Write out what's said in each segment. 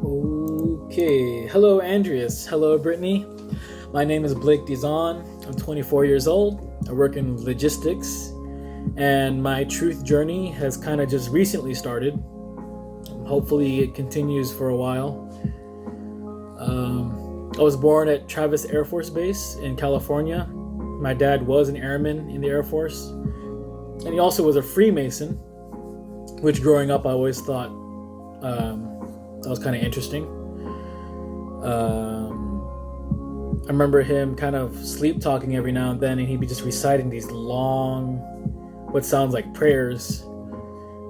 Okay, hello Andreas, hello Brittany. My name is Blake Dizon. I'm 24 years old. I work in logistics, and my truth journey has kind of just recently started. Hopefully, it continues for a while. I was born at Travis Air Force Base in California. My dad was an airman in the Air Force, and he also was a Freemason, which growing up I always thought that was kind of interesting. I remember him kind of sleep talking every now and then, and he'd be just reciting these long, what sounds like prayers,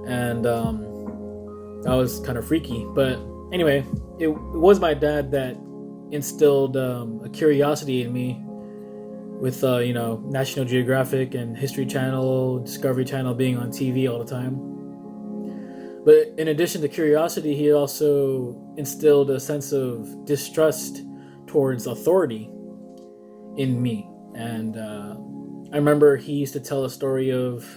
and that was kind of freaky. But anyway, it was my dad that instilled a curiosity in me with National Geographic and History Channel, Discovery Channel being on TV all the time. But in addition to curiosity, he also instilled a sense of distrust towards authority in me. And I remember he used to tell a story of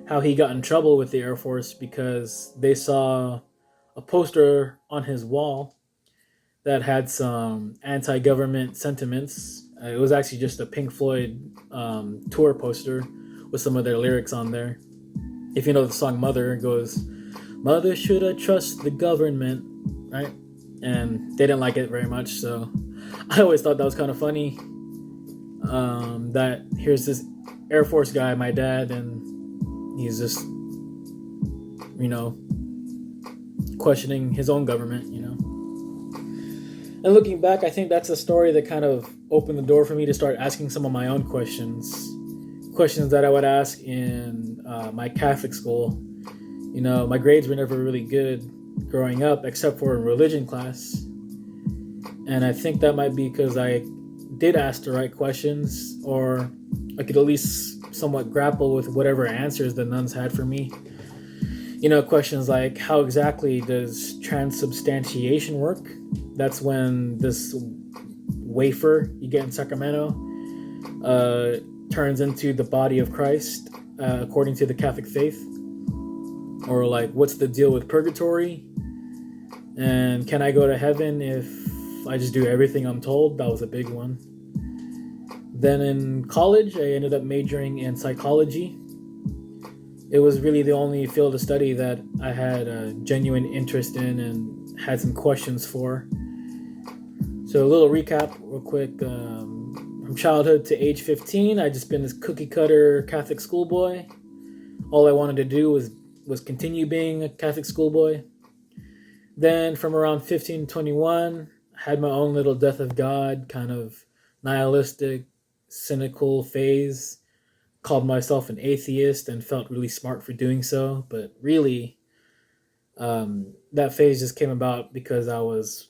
how he got in trouble with the Air Force because they saw a poster on his wall that had some anti-government sentiments. It was actually just a Pink Floyd tour poster with some of their lyrics on there. If you know the song Mother, it goes, "Mother should have trust the government," right? And they didn't like it very much, so I always thought that was kind of funny. That here's this Air Force guy, my dad, and he's just, questioning his own government, And looking back, I think that's a story that kind of opened the door for me to start asking some of my own questions that I would ask in my Catholic school. My grades were never really good growing up, except for in religion class. And I think that might be because I did ask the right questions, or I could at least somewhat grapple with whatever answers the nuns had for me. Questions like, how exactly does transubstantiation work? That's when this wafer you get in Sacramento turns into the body of Christ, according to the Catholic faith. Or like, what's the deal with purgatory? And can I go to heaven if I just do everything I'm told? That was a big one. Then in college, I ended up majoring in psychology. It was really the only field of study that I had a genuine interest in and had some questions for. So a little recap real quick. From childhood to age 15, I just been this cookie cutter Catholic schoolboy. All I wanted to do was continue being a Catholic schoolboy. Then from around 15 to 21, I had my own little death of God, kind of nihilistic, cynical phase. Called myself an atheist and felt really smart for doing so. But really, that phase just came about because I was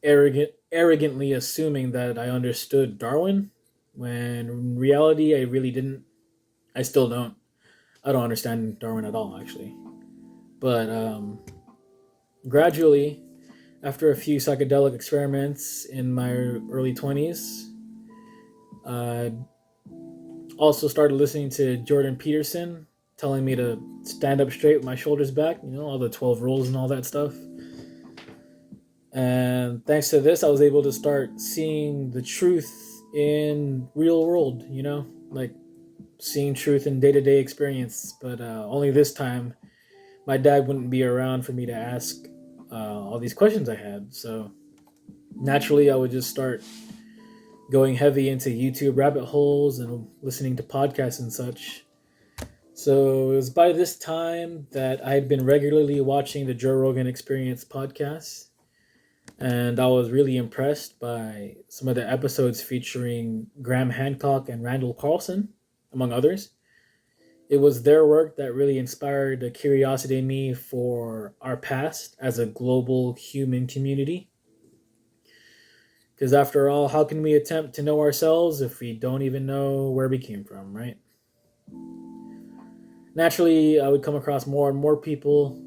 arrogantly assuming that I understood Darwin, when in reality I really didn't. I still don't. I don't understand Darwin at all, actually. But gradually, after a few psychedelic experiments in my early 20s, I also started listening to Jordan Peterson telling me to stand up straight with my shoulders back, all the 12 rules and all that stuff. And thanks to this, I was able to start seeing the truth in real world, like seeing truth in day-to-day experience. But only this time, my dad wouldn't be around for me to ask all these questions I had. So naturally, I would just start going heavy into YouTube rabbit holes and listening to podcasts and such. So it was by this time that I had been regularly watching the Joe Rogan Experience podcast. And I was really impressed by some of the episodes featuring Graham Hancock and Randall Carlson, among others. It was their work that really inspired a curiosity in me for our past as a global human community. Because after all, how can we attempt to know ourselves if we don't even know where we came from, right? Naturally, I would come across more and more people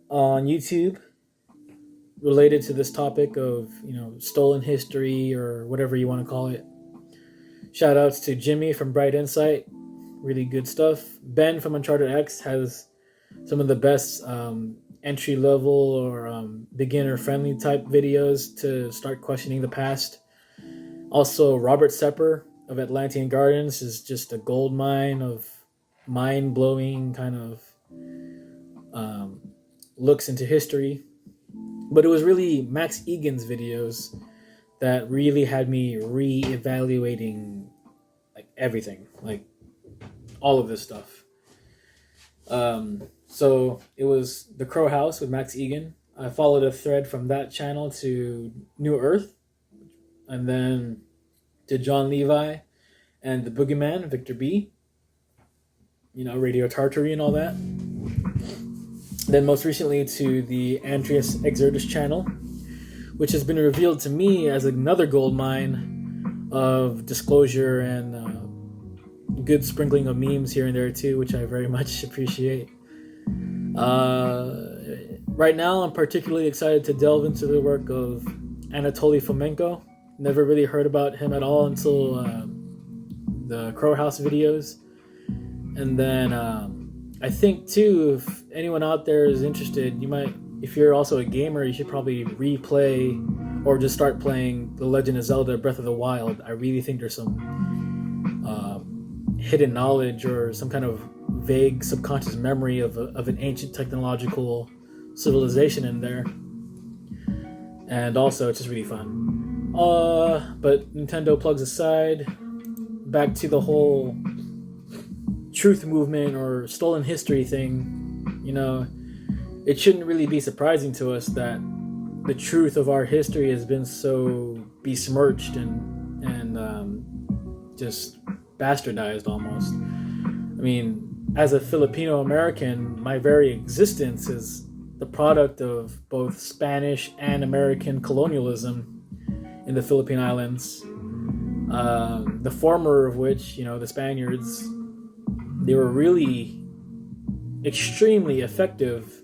on YouTube related to this topic of, stolen history or whatever you want to call it. Shout outs to Jimmy from Bright Insight. Really good stuff. Ben from Uncharted X has some of the best entry level or beginner friendly type videos to start questioning the past. Also, Robert Sepper of Atlantean Gardens is just a gold mine of mind blowing kind of um, looks into history. But it was really Max Egan's videos that really had me re-evaluating like everything, like all of this stuff. So it was The Crow House with Max Egan. I followed a thread from that channel to New Earth, and then to John Levi and the Boogeyman, Victor B. Radio Tartary and all that. Then most recently to the Andreas Xirtus channel, which has been revealed to me as another gold mine of disclosure and good sprinkling of memes here and there too, which I very much appreciate. Right now, I'm particularly excited to delve into the work of Anatoly Fomenko. Never really heard about him at all until the Crow House videos. And then I think too, if anyone out there is interested, you might, if you're also a gamer, you should probably replay or just start playing The Legend of Zelda Breath of the Wild. I really think there's some hidden knowledge or some kind of vague subconscious memory of an ancient technological civilization in there. And also, it's just really fun. But Nintendo plugs aside, back to the whole truth movement or stolen history thing. It shouldn't really be surprising to us that the truth of our history has been so besmirched and just bastardized almost. I mean, as a Filipino American, my very existence is the product of both Spanish and American colonialism in the Philippine Islands. The former of which, the Spaniards, they were really extremely effective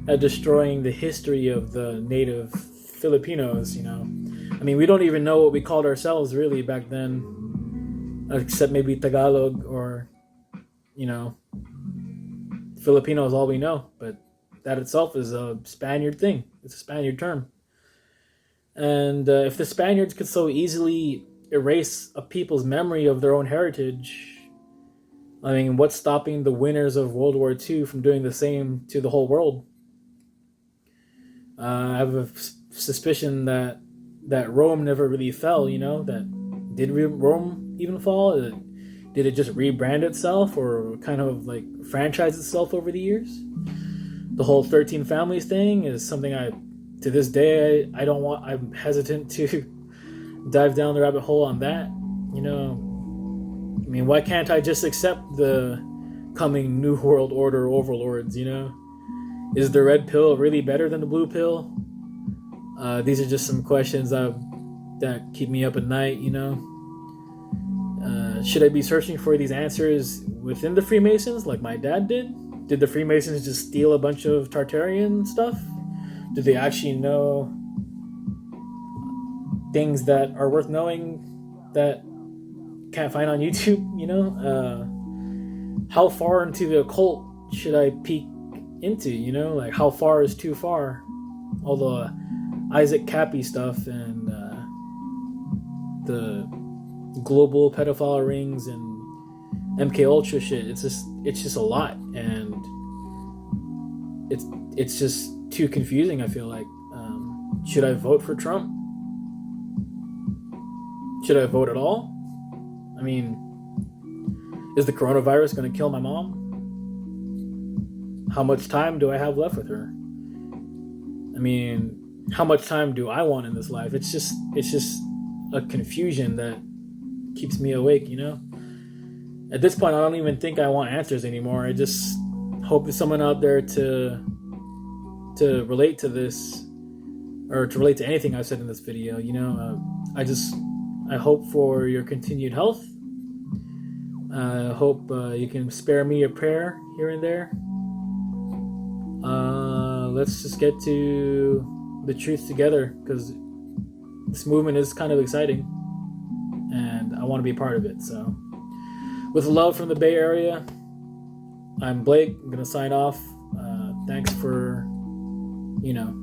at destroying the history of the native Filipinos. I mean, we don't even know what we called ourselves really back then, except maybe Tagalog or, Filipino is all we know. But that itself is a Spaniard thing. It's a Spaniard term. And if the Spaniards could so easily erase a people's memory of their own heritage, I mean, what's stopping the winners of World War II from doing the same to the whole world? I have a suspicion that Rome never really fell, that did Rome even fall? Did it just rebrand itself or kind of like franchise itself over the years? The whole 13 families thing is something to this day, I'm hesitant to dive down the rabbit hole on that. I mean, why can't I just accept the coming New World Order overlords, Is the red pill really better than the blue pill? These are just some questions that keep me up at night, Should I be searching for these answers within the Freemasons like my dad did? Did the Freemasons just steal a bunch of Tartarian stuff? Do they actually know things that are worth knowing that can't find on YouTube? How far into the occult should I peek into? Like how far is too far? All the Isaac Cappy stuff and the global pedophile rings and MK Ultra shit. It's just a lot, and it's just too confusing. I feel like, should I vote for Trump? Should I vote at all? I mean, is the coronavirus going to kill my mom? How much time do I have left with her? I mean, how much time do I want in this life? It's just a confusion that keeps me awake, At this point, I don't even think I want answers anymore. I just hope there's someone out there to relate to this, or to relate to anything I've said in this video. I hope for your continued health. I hope you can spare me a prayer here and there. Let's just get to the truth together, because this movement is kind of exciting and I want to be a part of it. So with love from the Bay Area, I'm Blake. I'm going to sign off. Thanks for you know,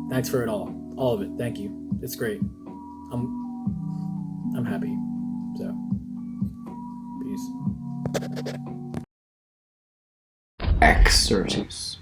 thanks for it all of it. Thank you. It's great. I'm happy. So, peace. Xirtus.